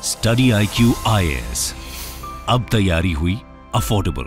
Study IQ IAS, अब तैयारी हुई अफोर्डेबल।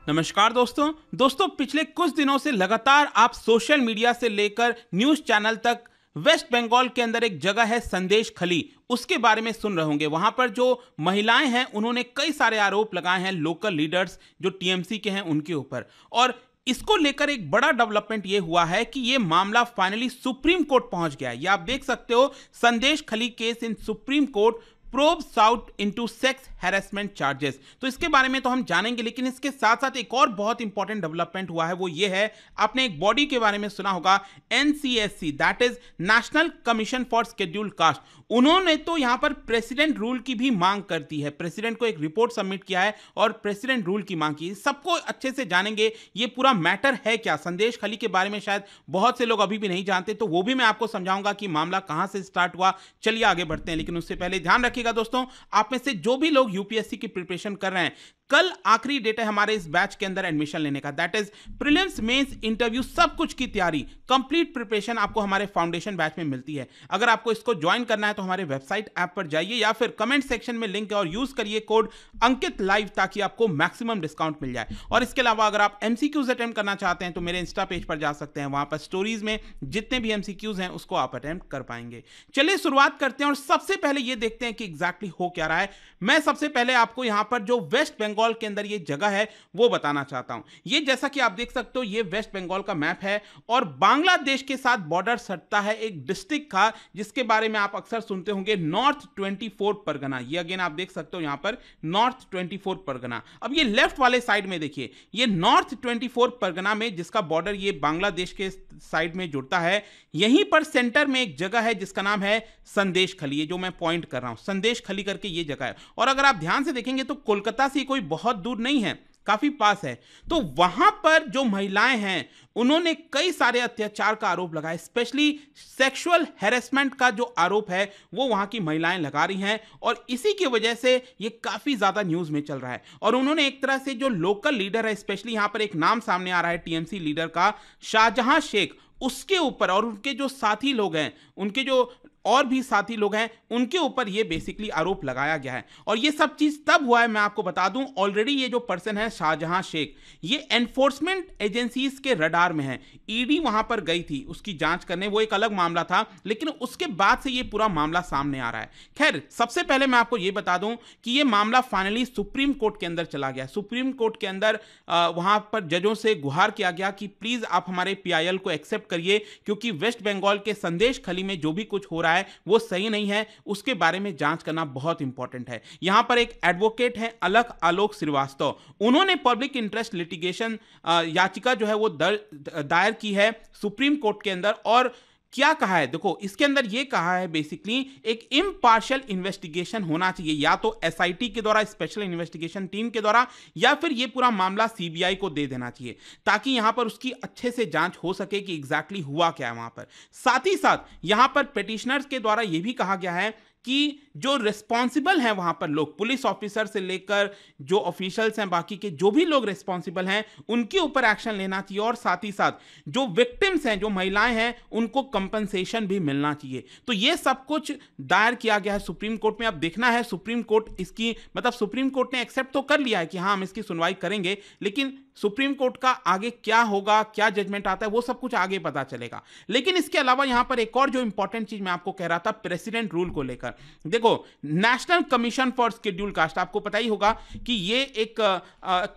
नमस्कार दोस्तों पिछले कुछ दिनों से लगातार आप सोशल मीडिया से लेकर न्यूज चैनल तक वेस्ट बंगाल के अंदर एक जगह है संदेश खली, उसके बारे में सुन रहे होंगे। वहां पर जो महिलाएं हैं उन्होंने कई सारे आरोप लगाए हैं लोकल लीडर्स जो टीएमसी के हैं उनके ऊपर, और इसको लेकर एक बड़ा डेवलपमेंट ये हुआ है कि ये मामला फाइनली सुप्रीम कोर्ट पहुंच गया है। ये आप देख सकते हो, संदेश खली case in supreme court probes out into sex harassment charges. तो इसके बारे में तो हम जानेंगे, लेकिन इसके साथ साथ एक और बहुत इंपॉर्टेंट डेवलपमेंट हुआ है, वो ये है, आपने एक बॉडी के बारे में सुना होगा, NCSC, that is national commission for scheduled caste. उन्होंने तो यहां पर प्रेसिडेंट रूल की भी मांग कर दी है, प्रेसिडेंट को एक रिपोर्ट सबमिट किया है और प्रेसिडेंट रूल की मांग की है। सबको अच्छे से जानेंगे ये पूरा मैटर है क्या। संदेश खली के बारे में शायद बहुत से लोग अभी भी नहीं जानते, तो वो भी मैं आपको समझाऊंगा कि मामला कहां से स्टार्ट हुआ। चलिए आगे बढ़ते हैं, लेकिन उससे पहले ध्यान रखिएगा दोस्तों, आप में से जो भी लोग यूपीएससी की प्रिपरेशन कर रहे हैं, कल आखिरी डेट है हमारे इस बैच के अंदर एडमिशन लेने का, that is prelims, mains, interview, सब कुछ की तैयारी, कंप्लीट प्रिपरेशन आपको हमारे फाउंडेशन बैच में मिलती है। अगर आपको इसको ज्वाइन करना है तो हमारे वेबसाइट ऐप पर जाइए या फिर कमेंट सेक्शन में लिंक है और यूज करिए कोड अंकित लाइव ताकि आपको मैक्सिमम डिस्काउंट मिल जाए। और इसके अलावा अगर आप एमसीक्यूज अटेम्प्ट करना चाहते हैं तो मेरे इंस्टा पेज पर जा सकते हैं, वहां पर स्टोरीज में जितने भी एमसीक्यूज हैं उसको आप अटेम्प्ट कर पाएंगे। चलिए शुरुआत करते हैं और सबसे पहले ये देखते हैं कि एग्जैक्टली हो क्या रहा है। मैं सबसे पहले आपको यहां पर जो वेस्ट बंगाल के अंदर ये जगह है वो बताना चाहता हूं। ये जैसा कि आप देख सकते हो, ये वेस्ट बंगाल का मैप है और बांग्लादेश के साथ बॉर्डर सटता है एक डिस्ट्रिक्ट का, जिसके बारे में आप अक्सर सुनते होंगे, नॉर्थ 24 परगना। ये अगेन आप देख सकते हो यहां पर नॉर्थ 24 परगना। अब ये लेफ्ट वाले साइड में देखिए, ये नॉर्थ 24 परगना में जिसका बॉर्डर ये बांग्लादेश के साइड में जुड़ता है, यहीं पर सेंटर में एक जगह है जिसका नाम है संदेश खली। ये जो मैं पॉइंट कर रहा हूं, संदेश खली करके ये जगह है। और अगर आप ध्यान से देखेंगे तो कोलकाता से कोई बहुत दूर नहीं है, काफी पास है। तो वहां पर जो महिलाएं हैं उन्होंने कई सारे अत्याचार का आरोप लगाया, स्पेशली सेक्सुअल हैरेसमेंट का जो आरोप है वो वहां की महिलाएं लगा रही हैं, और इसी की वजह से ये काफी ज्यादा न्यूज में चल रहा है। और उन्होंने एक तरह से जो लोकल लीडर है, स्पेशली यहां पर एक नाम सामने आ रहा है टीएमसी लीडर का, शाहजहां शेख, उसके ऊपर और उनके जो साथी लोग हैं, उनके जो और भी साथी लोग हैं, उनके ऊपर ये बेसिकली आरोप लगाया गया है। और ये सब चीज तब हुआ है, मैं आपको बता दूं, ऑलरेडी ये जो पर्सन है शाहजहां शेख, ये एनफोर्समेंट एजेंसीज के रडार में है। ईडी वहां पर गई थी उसकी जांच करने, वो एक अलग मामला था, लेकिन उसके बाद से ये पूरा मामला सामने आ रहा है। खैर, सबसे पहले मैं आपको ये बता दूं कि ये मामला फाइनली सुप्रीम कोर्ट के अंदर चला गया। सुप्रीम कोर्ट के अंदर वहां पर जजों से गुहार किया गया कि प्लीज आप हमारे PIL को एक्सेप्ट करिए, क्योंकि वेस्ट बंगाल के संदेश खली में जो भी कुछ हो रहा है वो सही नहीं है, उसके बारे में जांच करना बहुत इंपॉर्टेंट है। यहां पर एक एडवोकेट है अलख आलोक श्रीवास्तव, उन्होंने पब्लिक इंटरेस्ट लिटिगेशन याचिका जो है वो दायर की है सुप्रीम कोर्ट के अंदर। और क्या कहा है, देखो इसके अंदर ये कहा है बेसिकली एक इम्पार्शियल इन्वेस्टिगेशन होना चाहिए, या तो SIT के द्वारा, स्पेशल इन्वेस्टिगेशन टीम के द्वारा, या फिर ये पूरा मामला CBI को दे देना चाहिए, ताकि यहां पर उसकी अच्छे से जांच हो सके कि एग्जैक्टली हुआ क्या है वहां पर। साथ ही साथ यहां पर पिटिशनर्स के द्वारा यह भी कहा गया है कि जो रिस्पॉन्सिबल हैं वहां पर लोग, पुलिस ऑफिसर से लेकर जो ऑफिशियल्स हैं, बाकी के जो भी लोग रिस्पॉन्सिबल हैं, उनके ऊपर एक्शन लेना चाहिए। और साथ ही साथ जो विक्टिम्स हैं, जो महिलाएं हैं, उनको कंपनसेशन भी मिलना चाहिए। तो ये सब कुछ दायर किया गया है सुप्रीम कोर्ट में। अब देखना है सुप्रीम कोर्ट इसकी, मतलब सुप्रीम कोर्ट ने एक्सेप्ट तो कर लिया है कि हाँ हम इसकी सुनवाई करेंगे, लेकिन सुप्रीम कोर्ट का आगे क्या होगा, क्या जजमेंट आता है, वो सब कुछ आगे पता चलेगा। लेकिन इसके अलावा यहां पर एक और जो इंपॉर्टेंट चीज मैं आपको कह रहा था प्रेसिडेंट रूल को लेकर, देखो national commission for scheduled caste, आपको पता ही होगा कि ये एक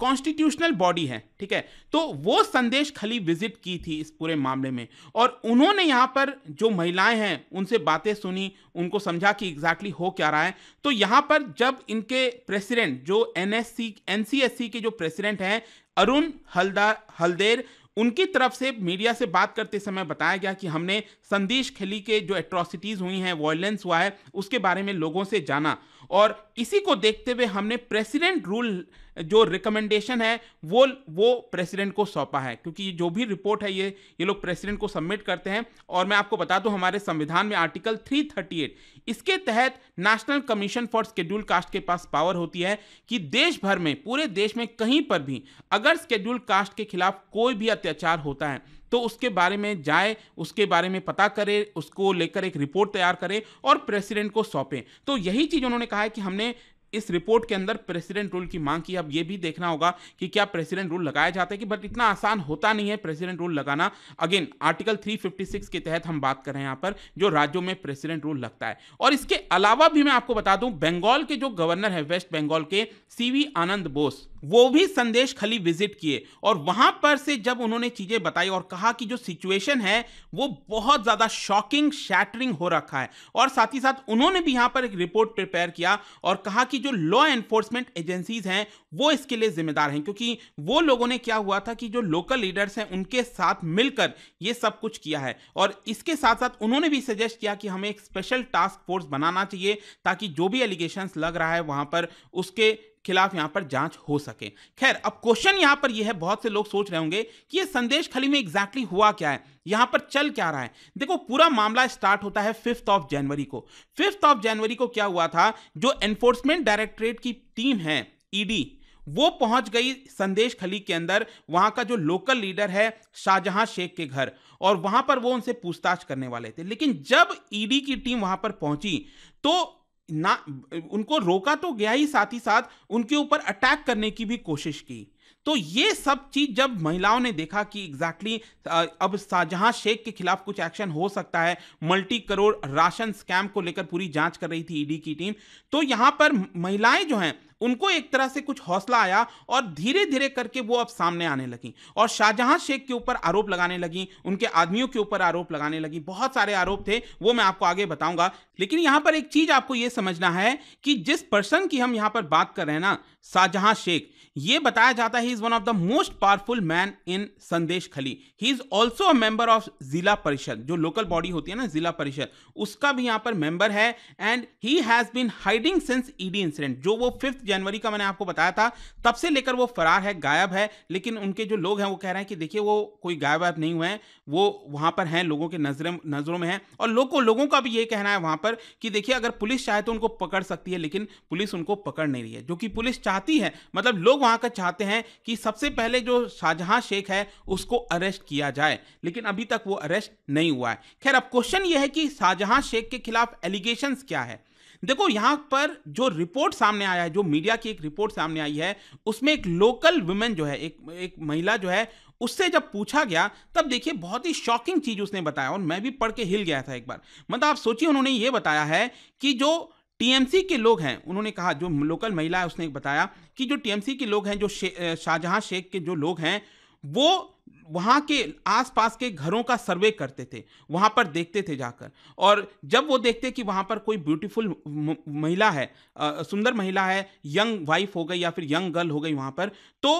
कॉन्स्टिट्यूशनल बॉडी है, ठीक है। तो वो संदेश खली विजिट की थी इस पूरे मामले में, और उन्होंने यहां पर जो महिलाएं हैं उनसे बातें सुनी, उनको समझा कि एग्जैक्टली हो क्या रहा है। तो यहां पर जब इनके प्रेसिडेंट जो NCSC के जो प्रेसिडेंट हैं अरुण हल्देर, उनकी तरफ से मीडिया से बात करते समय बताया गया कि हमने संदेश खली के जो एट्रॉसिटीज हुई हैं, वायलेंस हुआ है, उसके बारे में लोगों से जाना, और इसी को देखते हुए हमने प्रेसिडेंट रूल जो रिकमेंडेशन है वो प्रेसिडेंट को सौंपा है, क्योंकि जो भी रिपोर्ट है ये लोग प्रेसिडेंट को सबमिट करते हैं। और मैं आपको बता दूं, हमारे संविधान में आर्टिकल 338, इसके तहत national commission for scheduled caste के पास पावर होती है कि देश भर में, पूरे देश में कहीं पर भी अगर शेड्यूल्ड कास्ट के खिलाफ कोई भी अत्याचार होता है तो उसके बारे में जाए, उसके बारे में पता करे, उसको लेकर एक रिपोर्ट तैयार करे और प्रेसिडेंट को सौंपे। तो यही चीज उन्होंने कहा है कि हमने इस रिपोर्ट के अंदर प्रेसिडेंट रूल की मांग की। अब यह भी देखना होगा कि क्या प्रेसिडेंट रूल लगाया जाता है कि, बट इतना आसान होता नहीं है प्रेसिडेंट रूल लगाना। अगेन आर्टिकल 356 के तहत हम बात कर रहे हैं यहां पर, जो राज्यों में प्रेसिडेंट रूल लगता है। और इसके अलावा भी मैं आपको बता दूं, बंगाल के जो गवर्नर है वेस्ट बंगाल के, सीवी आनंद बोस, वो भी संदेश खली विजिट किए और वहां पर से जब उन्होंने चीजें बताई और कहा कि जो सिचुएशन है वो बहुत ज्यादा शॉकिंग, शैटरिंग हो रखा है, और साथ ही साथ उन्होंने भी यहां पर एक रिपोर्ट प्रिपेयर किया और कहा कि जो लॉ एनफोर्समेंट एजेंसीज हैं वो इसके लिए जिम्मेदार हैं, क्योंकि वो लोगों ने क्या हुआ था कि जो लोकल लीडर्स हैं उनके साथ मिलकर ये सब कुछ किया है। और इसके साथ साथ उन्होंने भी सजेस्ट किया कि हमें एक स्पेशल टास्क फोर्स बनाना चाहिए ताकि जो भी एलिगेशंस लग रहा है वहां पर उसके खिलाफ यहां पर जांच हो सके। खैर, अब क्वेश्चन यहां पर यह है, बहुत से लोग सोच रहे होंगे कि ये संदेश खली में एग्जैक्टली हुआ क्या है, यहां पर चल क्या रहा है। देखो, पूरा मामला स्टार्ट होता है 5 जनवरी को। 5 जनवरी को क्या हुआ था, जो एनफोर्समेंट डायरेक्टरेट की टीम है, ईडी, वो पहुंच गई संदेश खली के अंदर, वहां का जो लोकल लीडर है शाहजहां शेख के घर, और वहां पर वो उनसे पूछताछ करने वाले थे। लेकिन जब ईडी की टीम वहां पर पहुंची तो ना उनको रोका तो गया ही, साथ ही साथ उनके ऊपर अटैक करने की भी कोशिश की। तो ये सब चीज जब महिलाओं ने देखा कि एग्जैक्टली अब शाहजहां शेख के खिलाफ कुछ एक्शन हो सकता है, मल्टी करोड़ राशन स्कैम को लेकर पूरी जांच कर रही थी ईडी की टीम, तो यहां पर महिलाएं जो हैं उनको एक तरह से कुछ हौसला आया और धीरे धीरे करके वो अब सामने आने लगी और शाहजहां शेख के ऊपर आरोप लगाने लगी, उनके आदमियों के ऊपर आरोप लगाने लगी। बहुत सारे आरोप थे, वो मैं आपको आगे बताऊंगा। लेकिन यहां पर एक चीज आपको यह समझना है कि जिस पर्सन की हम यहां पर बात कर रहे हैं ना, शाहजहां शेख, ये बताया जाता है he is one of the most powerful man in संदेश खली। He is also a member of जिला परिषद, जो लोकल बॉडी होती है ना जिला परिषद, उसका भी यहां पर मेंबर है। And he has been hiding since ED incident, जो वो 5 जनवरी का मैंने आपको बताया था, तब से लेकर वो फरार है, गायब है। लेकिन उनके जो लोग हैं वो कह रहे हैं कि देखिए वो कोई गायब नहीं हुए हैं, वो वहां पर हैं, लोगों के नजरों में है। और लोगों का भी ये कहना है वहां पर कि देखिए अगर पुलिस चाहे तो उनको पकड़ सकती है, लेकिन पुलिस उनको पकड़ नहीं रही है, जो कि पुलिस चाहती है। मतलब लोग वहां का चाहते हैं कि सबसे पहले जो शाहजहां शेख है उसको अरेस्ट किया जाए, लेकिन अभी तक वो अरेस्ट नहीं हुआ है। खैर, अब क्वेश्चन ये है कि शाहजहां शेख के खिलाफ एलिगेशंस क्या है। देखो, यहां पर जो रिपोर्ट सामने आया है, जो मीडिया की एक रिपोर्ट सामने आई है, उसमें एक लोकल वुमेन जो है, एक महिला जो है, उससे जब पूछा गया तब देखिए बहुत ही शॉकिंग चीज उसने बताया और मैं भी पढ़ के हिल गया था एक बार। मतलब आप सोचिए, उन्होंने ये बताया है कि जो टीएमसी के लोग हैं, उन्होंने कहा, जो लोकल महिला है उसने बताया कि जो टीएमसी के लोग हैं, जो शाहजहां शेख के जो लोग हैं, वो वहां के आसपास के घरों का सर्वे करते थे, वहां पर देखते थे जाकर, और जब वो देखते कि वहां पर कोई ब्यूटीफुल महिला है, सुंदर महिला है, यंग वाइफ हो गई या फिर यंग गर्ल हो गई वहां पर, तो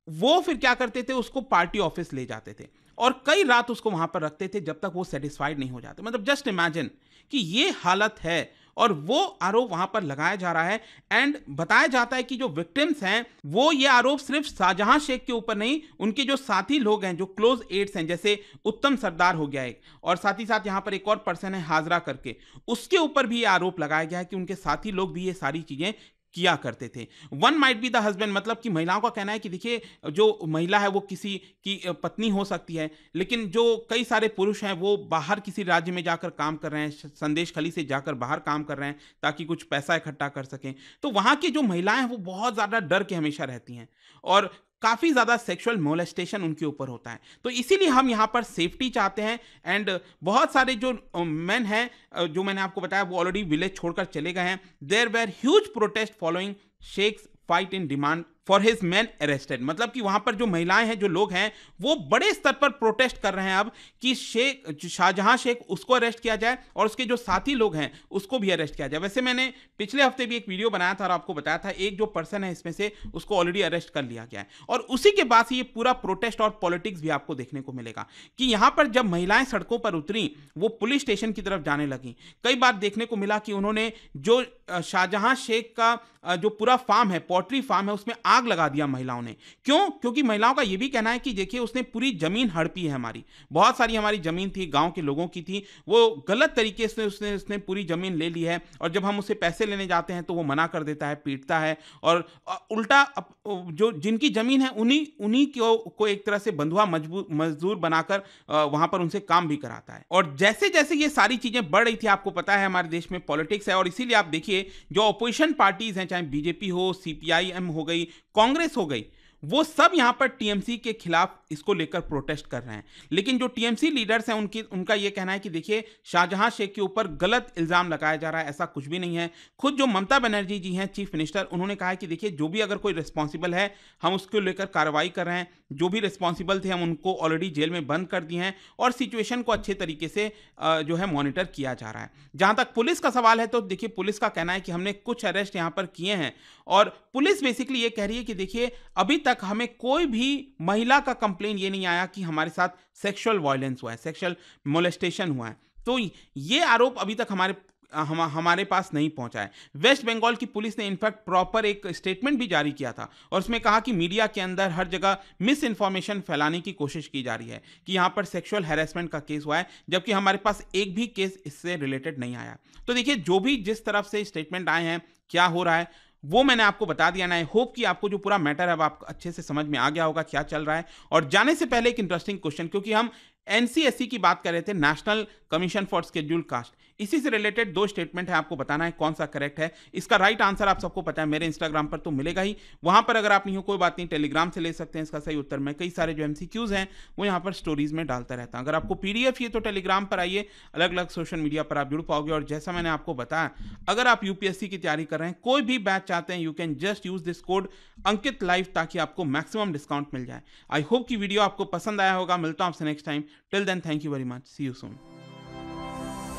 वो फिर क्या करते थे, उसको पार्टी ऑफिस ले जाते थे और कई रात उसको वहां पर रखते थे जब तक वो सेटिस्फाइड नहीं हो जाते। मतलब जस्ट इमेजिन कि ये हालत है और वो आरोप वहां पर लगाया जा रहा है। एंड बताया जाता है कि जो विक्टिम्स हैं वो ये आरोप सिर्फ शाहजहां शेख के ऊपर नहीं, उनके जो साथी लोग हैं, जो क्लोज एड्स हैं, जैसे उत्तम सरदार हो गया एक, और साथ ही साथ यहां पर एक और पर्सन है हाजरा करके, उसके ऊपर भी ये आरोप लगाया गया है कि उनके साथी लोग भी ये सारी चीजें किया करते थे। One might be the husband, मतलब कि महिलाओं का कहना है कि देखिए जो महिला है वो किसी की पत्नी हो सकती है, लेकिन जो कई सारे पुरुष हैं वो बाहर किसी राज्य में जाकर काम कर रहे हैं, संदेश खली से जाकर बाहर काम कर रहे हैं ताकि कुछ पैसा इकट्ठा कर सकें। तो वहां की जो महिलाएं हैं वो बहुत ज्यादा डर के हमेशा रहती हैं और काफी ज्यादा सेक्सुअल मोलेस्टेशन उनके ऊपर होता है। तो इसीलिए हम यहाँ पर सेफ्टी चाहते हैं। एंड बहुत सारे जो मेन हैं, जो मैंने आपको बताया, वो ऑलरेडी विलेज छोड़कर चले गए हैं। There were huge protest following Sheikh's fight in demand for his man arrested. मतलब कि वहां पर जो महिलाएं हैं, जो लोग हैं, वो बड़े स्तर पर प्रोटेस्ट कर रहे हैं अब कि शाहजहां शेख उसको अरेस्ट किया जाए और उसके जो साथी लोग हैं उसको भी अरेस्ट किया जाए। वैसे मैंने पिछले हफ्ते भी एक वीडियो बनाया था और आपको बताया था एक जो पर्सन है इसमें से उसको ऑलरेडी अरेस्ट कर लिया गया है। और उसी के बाद से ये पूरा प्रोटेस्ट और पॉलिटिक्स भी आपको देखने को मिलेगा कि यहां पर जब महिलाएं सड़कों पर उतरी, वो पुलिस स्टेशन की तरफ जाने लगी। कई बार देखने को मिला कि उन्होंने जो शाहजहां शेख का जो पूरा फार्म है, पोल्ट्री फार्म है, उसमें आग लगा दिया महिलाओं ने। क्यों? क्योंकि महिलाओं का यह भी कहना है कि देखिए उसने पूरी जमीन हड़पी है, हमारी बहुत सारी हमारी जमीन थी, गांव के लोगों की थी, वो गलत तरीके से उसने पूरी जमीन ले ली है, और जब हम उसे पैसे लेने जाते हैं तो वो मना कर देता है, पीटता है, और उल्टा जो जिनकी जमीन है उन्हीं को एक तरह से बंधुआ मजदूर बनाकर वहां पर उनसे काम भी कराता है। और जैसे जैसे ये सारी चीजें बढ़ रही थी, आपको पता है हमारे देश में पॉलिटिक्स है, और इसीलिए आप देखिए जो ऑपोजिशन पार्टीज हैं, चाहे बीजेपी हो, सीपीआईएम हो गई, कांग्रेस हो गई, वो सब यहां पर टीएमसी के खिलाफ इसको लेकर प्रोटेस्ट कर रहे हैं। लेकिन जो टीएमसी लीडर्स हैं उनका यह कहना है कि देखिए शाहजहां शेख के ऊपर गलत इल्जाम लगाया जा रहा है, ऐसा कुछ भी नहीं है। खुद जो ममता बनर्जी जी हैं चीफ मिनिस्टर, उन्होंने कहा है कि देखिए जो भी अगर कोई रिस्पॉन्सिबल है हम उसको लेकर कार्रवाई कर रहे हैं, जो भी रिस्पॉन्सिबल थे हम उनको ऑलरेडी जेल में बंद कर दिए हैं, और सिचुएशन को अच्छे तरीके से जो है मॉनिटर किया जा रहा है। जहां तक पुलिस का सवाल है तो देखिए पुलिस का कहना है कि हमने कुछ अरेस्ट यहां पर किए हैं, और पुलिस बेसिकली ये कह रही है कि देखिए अभी तक हमें कोई भी महिला का कंप्लेन ये नहीं आया कि हमारे साथ सेक्सुअल वायलेंस हुआ है, सेक्सुअल मोलेस्टेशन हुआ है। तो ये आरोप अभी तक हमारे पास नहीं पहुंचा है। वेस्ट बंगाल की पुलिस ने इनफैक्ट प्रॉपर एक स्टेटमेंट भी जारी किया था, और उसमें कहा कि मीडिया के अंदर हर जगह मिस इन्फॉर्मेशन फैलाने की कोशिश की जा रही है कि यहां पर सेक्सुअल हैरेसमेंट का केस हुआ है, जबकि हमारे पास एक भी केस इससे रिलेटेड नहीं आया। तो देखिए जो भी जिस तरफ से स्टेटमेंट आए हैं, क्या हो रहा है वो मैंने आपको बता दिया ना। आई होप कि आपको जो पूरा मैटर है अब आपको अच्छे से समझ में आ गया होगा क्या चल रहा है। और जाने से पहले एक इंटरेस्टिंग क्वेश्चन, क्योंकि हम एनसीएससी की बात कर रहे थे, national commission for scheduled caste, इसी से रिलेटेड दो स्टेटमेंट है, आपको बताना है कौन सा करेक्ट है। इसका राइट आंसर आप सबको पता है, मेरे इंस्टाग्राम पर तो मिलेगा ही, वहां पर अगर आप नहीं हो कोई बात नहीं, टेलीग्राम से ले सकते हैं इसका सही उत्तर। मैं कई सारे जो एमसीक्यूज हैं वो यहाँ पर स्टोरीज में डालता रहता हूं। अगर आपको पीडीएफ ये तो टेलीग्राम पर आइए, अलग अलग सोशल मीडिया पर आप जुड़ पाओगे। और जैसा मैंने आपको बताया, अगर आप यूपीएससी की तैयारी कर रहे हैं, कोई भी बैच चाहते हैं, you can just use this code Ankit live, ताकि आपको मैक्सिमम डिस्काउंट मिल जाए। आई होप कि वीडियो आपको पसंद आया होगा। मिलता हूं आपसे next time. Till then thank you very much, see you soon.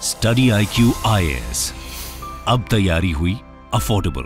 Study IQ IAS, अब तैयारी हुई अफोर्डेबल।